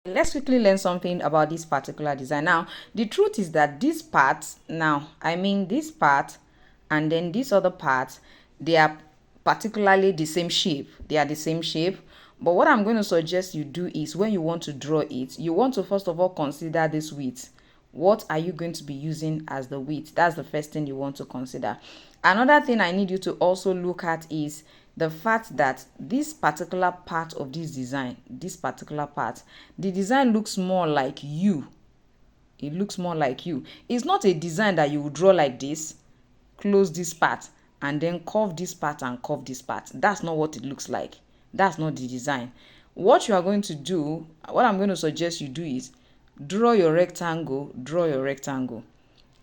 Let's quickly learn something about this particular design. Now, the truth is that this part, this part and then this other part, they are particularly the same shape. They are the same shape. But what I'm going to suggest you do is when you want to draw it, you want to first of all consider this width. What are you going to be using as the width? That's the first thing you want to consider. Another thing I need you to also look at is the fact that this particular part of this design, the design looks more like you. It looks more like you. It's not a design that you will draw like this, close this part, and then curve this part and curve this part. That's not what it looks like. That's not the design. What you are going to do, what I'm going to suggest you do is draw your rectangle,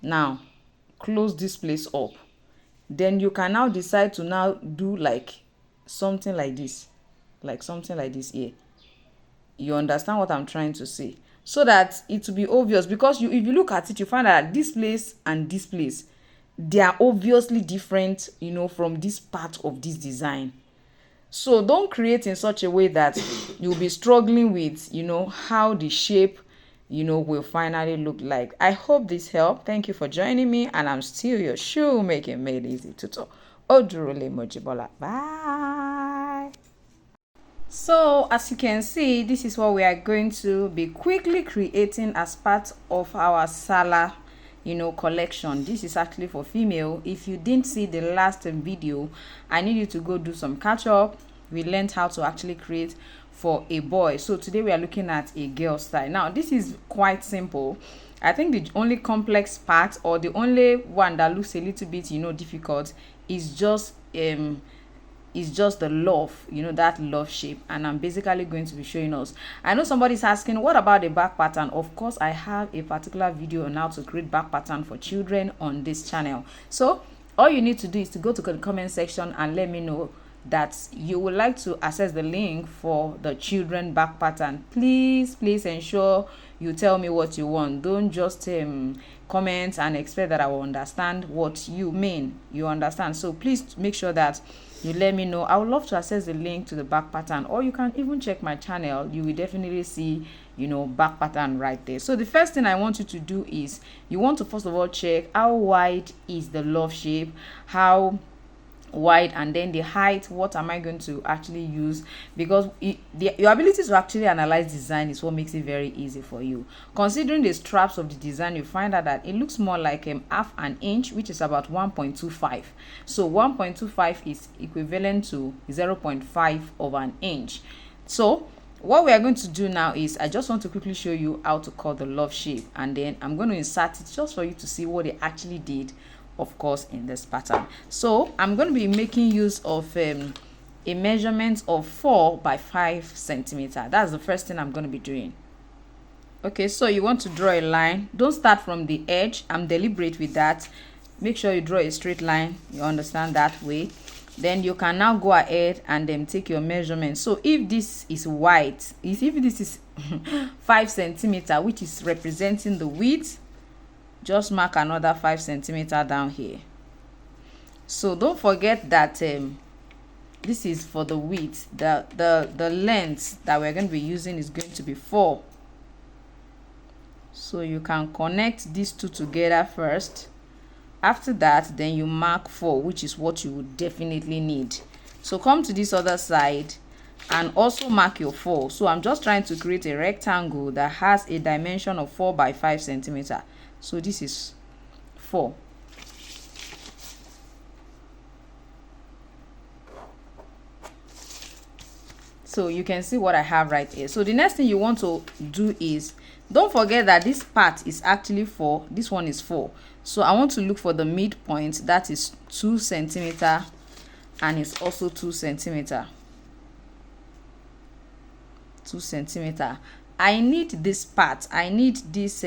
Now, close this place up. Then you can now decide to now do like something like this here. You understand what I'm trying to say? So that it will be obvious, because if you look at it, you find that this place and this place, they are obviously different, from this part of this design. So don't create in such a way that you'll be struggling with, how the shape, will finally look like. I hope this helped. Thank you for joining me, and I'm still your shoemaking made easy tutor, Odurole Mojibola. Bye. So as you can see, this is what we are going to be quickly creating as part of our Sala collection. This is actually for female. If you didn't see the last video, I need you to go do some catch up. We learned how to actually create for a boy. So today we are looking at a girl style. Now this is quite simple. I think the only complex part, or the only one that looks a little bit difficult, is just the love, that love shape, and I'm basically going to be showing us. I know somebody's asking, what about the back pattern? Of course, I have a particular video on how to create back pattern for children on this channel. So all you need to do is to go to the comment section and let me know that you would like to access the link for the children back pattern. Please ensure you tell me what you want. Don't just comment and expect that I will understand what you mean. You understand? So please make sure that you let me know. I would love to access the link to the back pattern, or you can even check my channel. You will definitely see back pattern right there. So the first thing I want you to do is you want to first of all check how wide is the love shape, how wide, and then the height. What am I going to actually use? Because your ability to actually analyze design is what makes it very easy for you. Considering the straps of the design, you find out that it looks more like half an inch, which is about 1.25. So 1.25 is equivalent to 0.5 of an inch. So what we are going to do now is I just want to quickly show you how to cut the love shape, and then I'm going to insert it just for you to see what they actually did, of course, in this pattern. So I'm going to be making use of a measurement of 4 by 5 centimeter. That's the first thing I'm going to be doing. Okay, so you want to draw a line. Don't start from the edge. I'm deliberate with that. Make sure you draw a straight line. You understand that way. Then you can now go ahead and then take your measurement. So if this is wide, if this is 5 centimeter, which is representing the width, just mark another 5 centimeter down here. So don't forget that this is for the width. The length that we're going to be using is going to be 4. So you can connect these two together first. After that, then you mark 4, which is what you would definitely need. So come to this other side and also mark your 4. So I'm just trying to create a rectangle that has a dimension of 4 by 5 centimeter. So this is 4. So you can see what I have right here. So the next thing you want to do is, don't forget that this part is actually 4. This one is 4. So I want to look for the midpoint. That is 2 centimeter, and it's also 2 centimeter. 2 centimeter. I need this part. I need this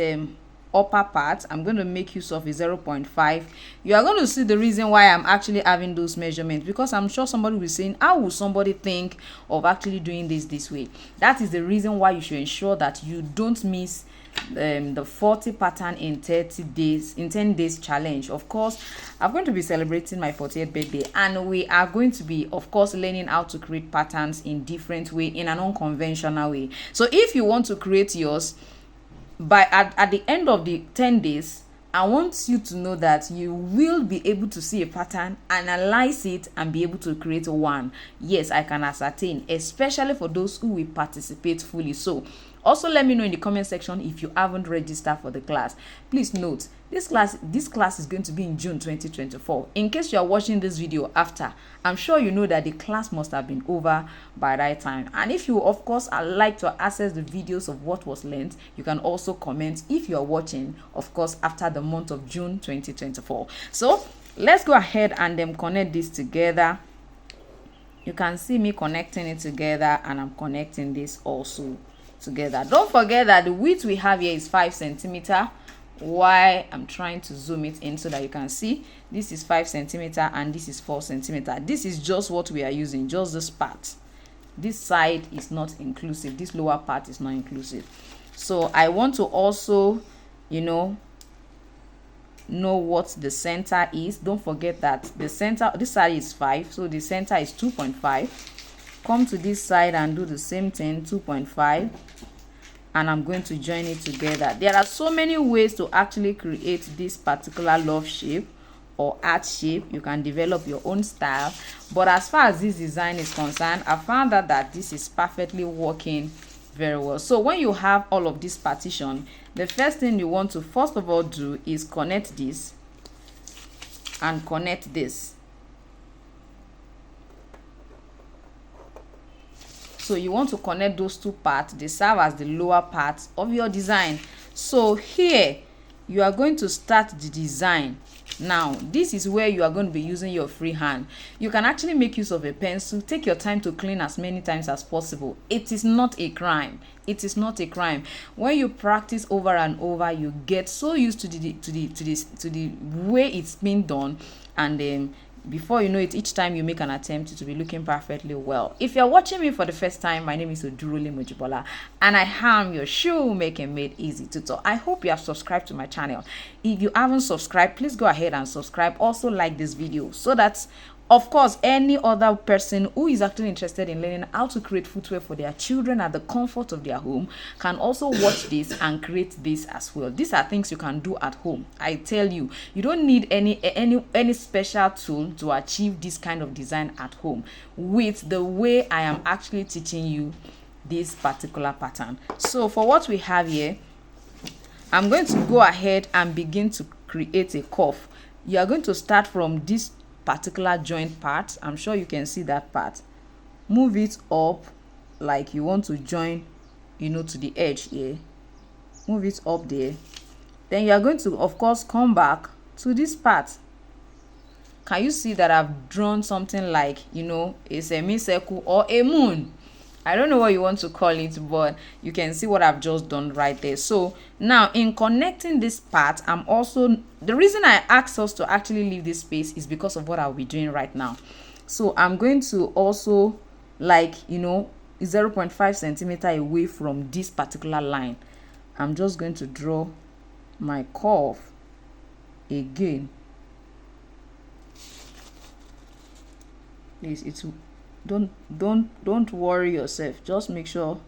upper part, I'm going to make use of a 0.5. You are going to see the reason why I'm actually having those measurements, because I'm sure somebody will be saying, how will somebody think of actually doing this way? That is the reason why you should ensure that you don't miss the 40 pattern in 30 days, in 10 days challenge. Of course, I'm going to be celebrating my 40th birthday, and we are going to be, of course, learning how to create patterns in different way, in an unconventional way. So if you want to create yours by at the end of the 10 days, I want you to know that you will be able to see a pattern, analyze it, and be able to create one. Yes, I can ascertain, especially for those who will participate fully. So also let me know in the comment section if you haven't registered for the class. Please note, this class is going to be in June 2024. In case you are watching this video after, I'm sure you know that the class must have been over by that time. And if you, of course, are like to access the videos of what was learned, you can also comment if you are watching, of course, after the month of June 2024. So let's go ahead and then connect this together. You can see me connecting it together, and I'm connecting this also together. Don't forget that the width we have here is 5 centimeter. Why I'm trying to zoom it in so that you can see, this is 5 centimeter and this is 4 centimeter. This is just what we are using, just this part. This side is not inclusive, this lower part is not inclusive. So I want to also, know what the center is. Don't forget that the center, this side is 5, so the center is 2.5. come to this side and do the same thing, 2.5, and I'm going to join it together. There are so many ways to actually create this particular love shape or art shape. You can develop your own style, but as far as this design is concerned, I found out that this is perfectly working very well. So when you have all of this partition, the first thing you want to first of all do is connect this and connect this. So you want to connect those two parts. They serve as the lower parts of your design. So here you are going to start the design. Now this is where you are going to be using your free hand. You can actually make use of a pencil. Take your time to clean as many times as possible. It is not a crime. It is not a crime. When you practice over and over, you get so used to the way it's been done, and then before you know it, each time you make an attempt to be looking perfectly well. If you're watching me for the first time, my name is Odurole Mojibola, and I am your Shoemaking Made Easy tutor. I hope you have subscribed to my channel. If you haven't subscribed, please go ahead and subscribe. Also like this video so that, of course, any other person who is actually interested in learning how to create footwear for their children at the comfort of their home can also watch this and create this as well. These are things you can do at home. I tell you, you don't need any special tool to achieve this kind of design at home with the way I am actually teaching you this particular pattern. So for what we have here, I'm going to go ahead and begin to create a cuff. You are going to start from this particular joint part. I'm sure you can see that part. Move it up like you want to join, to the edge here. Move it up there. Then you are going to, of course, come back to this part. Can you see that I've drawn something like, a semicircle or a moon? I don't know what you want to call it, but you can see what I've just done right there. So now in connecting this part, I'm also, the reason I asked us to actually leave this space is because of what I'll be doing right now. So I'm going to also 0.5 centimeter away from this particular line. I'm just going to draw my curve again. Please, it's don't worry yourself, just make sure.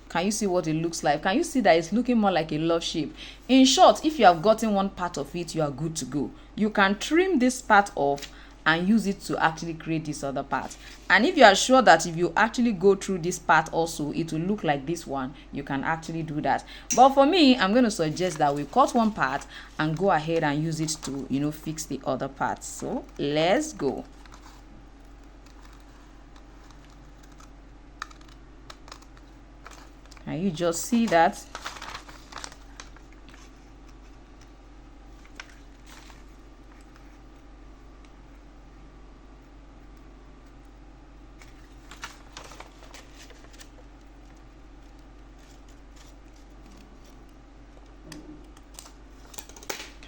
Can you see what it looks like? Can you see that it's looking more like a love shape? In short, if you have gotten one part of it, you are good to go. You can trim this part off and use it to actually create this other part. And if you are sure that if you actually go through this part also, it will look like this one, you can actually do that. But for me, I'm going to suggest that we cut one part and go ahead and use it to fix the other parts. So let's go. Can you just see that?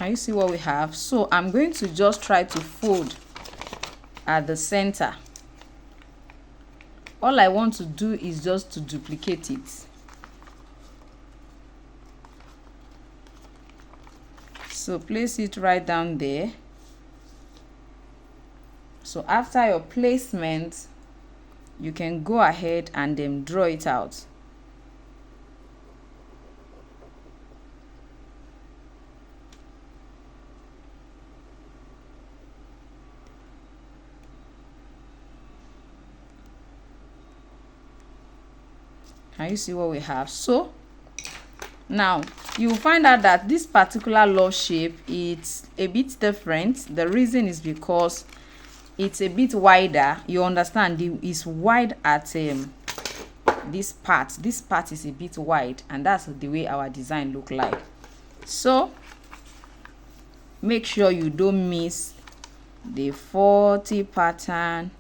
Can you see what we have? So I'm going to just try to fold at the center. All I want to do is just to duplicate it. So place it right down there. So after your placement, you can go ahead and then draw it out. Can you see what we have? So now you will find out that this particular love shape, it's a bit different. The reason is because it's a bit wider. You understand, it's wide at this part. This part is a bit wide, and that's the way our design look like. So make sure you don't miss the 40 pattern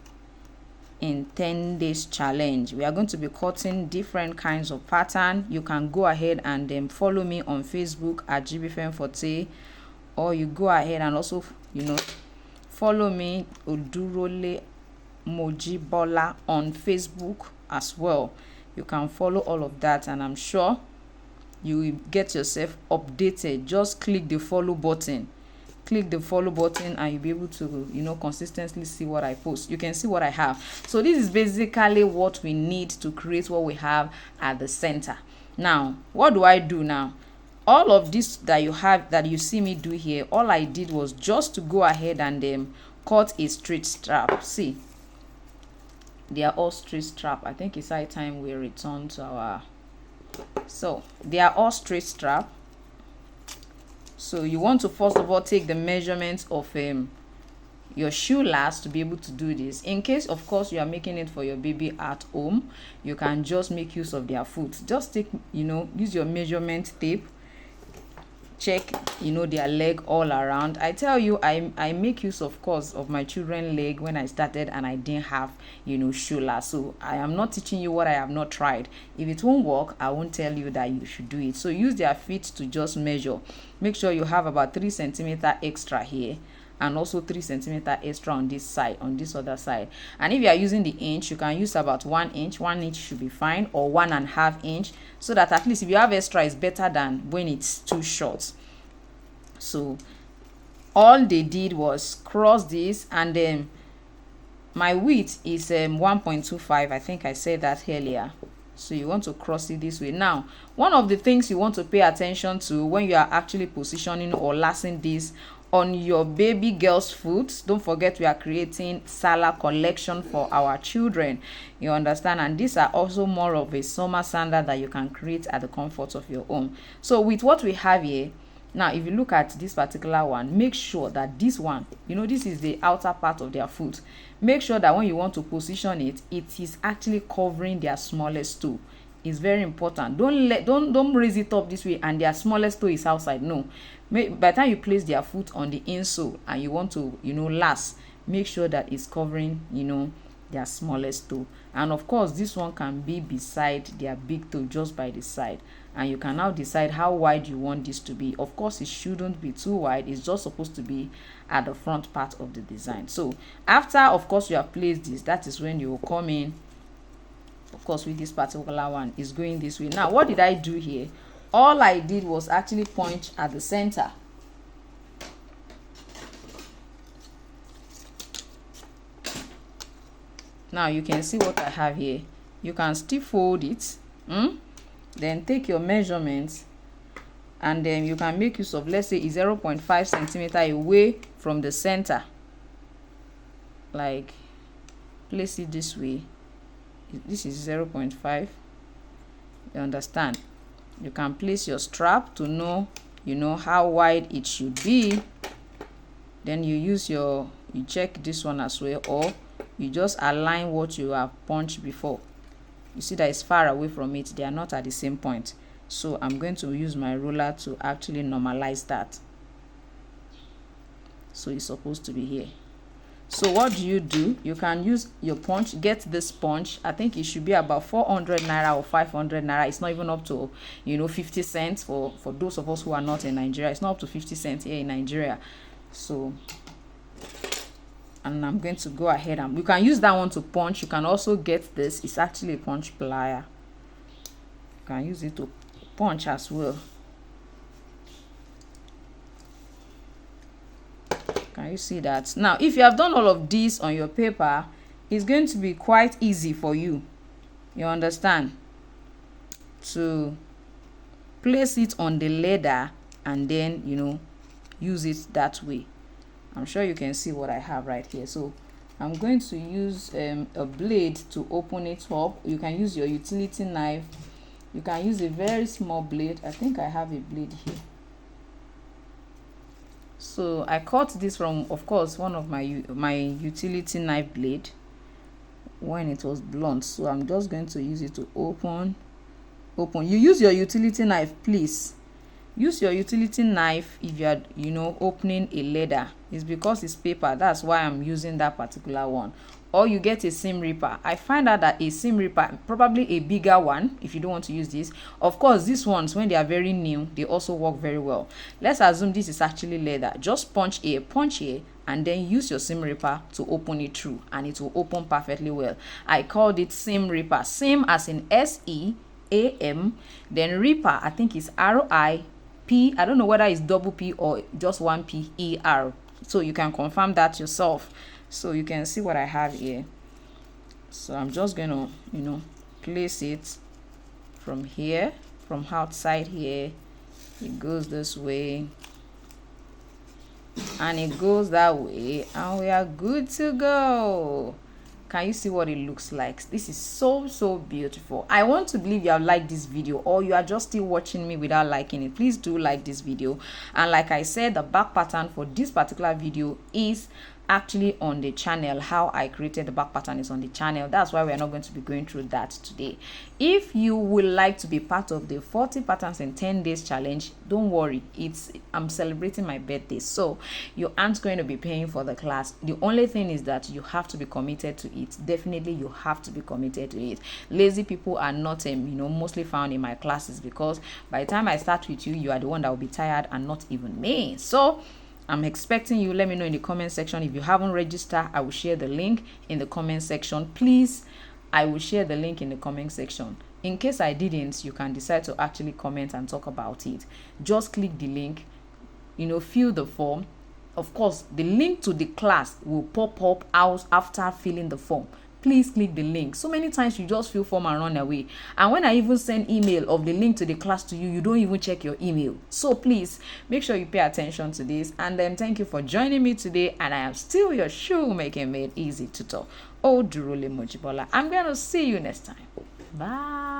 in 10 days challenge. We are going to be cutting different kinds of pattern. You can go ahead and then follow me on Facebook at Jibbyfemforte, or you go ahead and also, you know, follow me Odurole Mojibola on Facebook as well. You can follow all of that, and I'm sure you will get yourself updated. Just click the follow button. Click the follow button and you'll be able to, you know, consistently see what I post. You can see what I have. So this is basically what we need to create what we have at the center. Now what do I do now? All of this that you have, that you see me do here, all I did was just to go ahead and cut a straight strap. See, they are all straight strap. I think it's high time we return to our, so they are all straight strap. So you want to first of all take the measurements of your shoe last to be able to do this. In case, of course, you are making it for your baby at home, you can just make use of their foot. Just take, you know, use your measurement tape, check, you know, their leg all around. I tell you, I make use, of course, of my children's leg when I started and I didn't have, you know, shoe last. So I am not teaching you what I have not tried. If it won't work, I won't tell you that you should do it. So use their feet to just measure. Make sure you have about 3 centimeters extra here, and also 3 centimeters extra on this side, on this other side. And if you are using the inch, you can use about 1 inch. 1 inch should be fine, or 1.5 inch, so that at least if you have extra, it's better than when it's too short. So all they did was cross this, and then my width is 1.25. I think I said that earlier. So you want to cross it this way. Now, one of the things you want to pay attention to when you are actually positioning or lacing this on your baby girl's foot, don't forget we are creating sandal collection for our children. You understand? And these are also more of a summer sandal that you can create at the comfort of your home. So with what we have here, now if you look at this particular one, make sure that this one, you know, this is the outer part of their foot. Make sure that when you want to position it, it is actually covering their smallest toe. It's very important. Don't raise it up this way and their smallest toe is outside. No. By the time you place their foot on the insole and you want to, you know, last, make sure that it's covering, you know, their smallest toe. And of course, this one can be beside their big toe, just by the side. And you can now decide how wide you want this to be. Of course, it shouldn't be too wide. It's just supposed to be at the front part of the design. So after, of course, you have placed this, that is when you will come in. Of course, with this particular one is going this way. Now what did I do here? All I did was actually punch at the center. Now you can see what I have here. You can still fold it, then take your measurements, and then you can make use of, let's say, 0.5 centimeter away from the center. Like, place it this way. This is 0.5. You understand? You can place your strap to know, you know, how wide it should be. Then you use you check this one as well, or you just align what you have punched before. You see that it's far away from it. They are not at the same point. So I'm going to use my ruler to actually normalize that. So it's supposed to be here. So what do? You can use your punch. Get this punch. I think it should be about 400 naira or 500 naira. It's not even up to 50 cents for those of us who are not in Nigeria. It's not up to 50 cents here in Nigeria. So, and I'm going to go ahead and you can use that one to punch. You can also get this. It's actually a punch plier. You can use it to punch as well. Can you see that? Now, if you have done all of this on your paper, it's going to be quite easy for you. You understand? To place it on the leather and then, use it that way. I'm sure you can see what I have right here. So I'm going to use a blade to open it up. You can use your utility knife. You can use a very small blade. I think I have a blade here. So I cut this from, of course, one of my utility knife blade when it was blunt. So I'm just going to use it to open. You use your utility knife, please. Use your utility knife if you are opening a leather. It's because it's paper. That's why I'm using that particular one. Or you get a seam ripper. I find out that a seam ripper, probably a bigger one if you don't want to use this. Of course, these ones, when they are very new, they also work very well. Let's assume this is actually leather. Just punch here, and then use your seam ripper to open it through, and it will open perfectly well. I called it seam ripper. Seam as in S-E-A-M. Then ripper, I think it's R-I-P. I don't know whether it's double P or just one P-E-R. So you can confirm that yourself. So you can see what I have here. So I'm just going to place it from here, from outside here. It goes this way and it goes that way, and we are good to go. Can you see what it looks like? This is so beautiful. I want to believe you have liked this video, or you are just still watching me without liking it. Please do like this video. And like I said, the back pattern for this particular video is actually on the channel. How I created the back pattern is on the channel. That's why we're not going to be going through that today. If you would like to be part of the 40 patterns in 10 days challenge, don't worry, I'm celebrating my birthday, so you aren't going to be paying for the class. The only thing is that you have to be committed to it. Definitely you have to be committed to it. Lazy people are not mostly found in my classes, because by the time I start with you, you are the one that will be tired and not even me. So I'm expecting you. Let me know in the comment section. If you haven't registered, I will share the link in the comment section. Please, I will share the link in the comment section. In case I didn't, you can decide to actually comment and talk about it. Just click the link, fill the form. Of course, the link to the class will pop up out after filling the form. Please click the link. So many times you just fill form and run away. And when I even send email of the link to the class to you, you don't even check your email. So please make sure you pay attention to this. And then thank you for joining me today. And I am still your Shoemaking Made Easy tutor, Odurole Mojibola. I'm going to see you next time. Bye.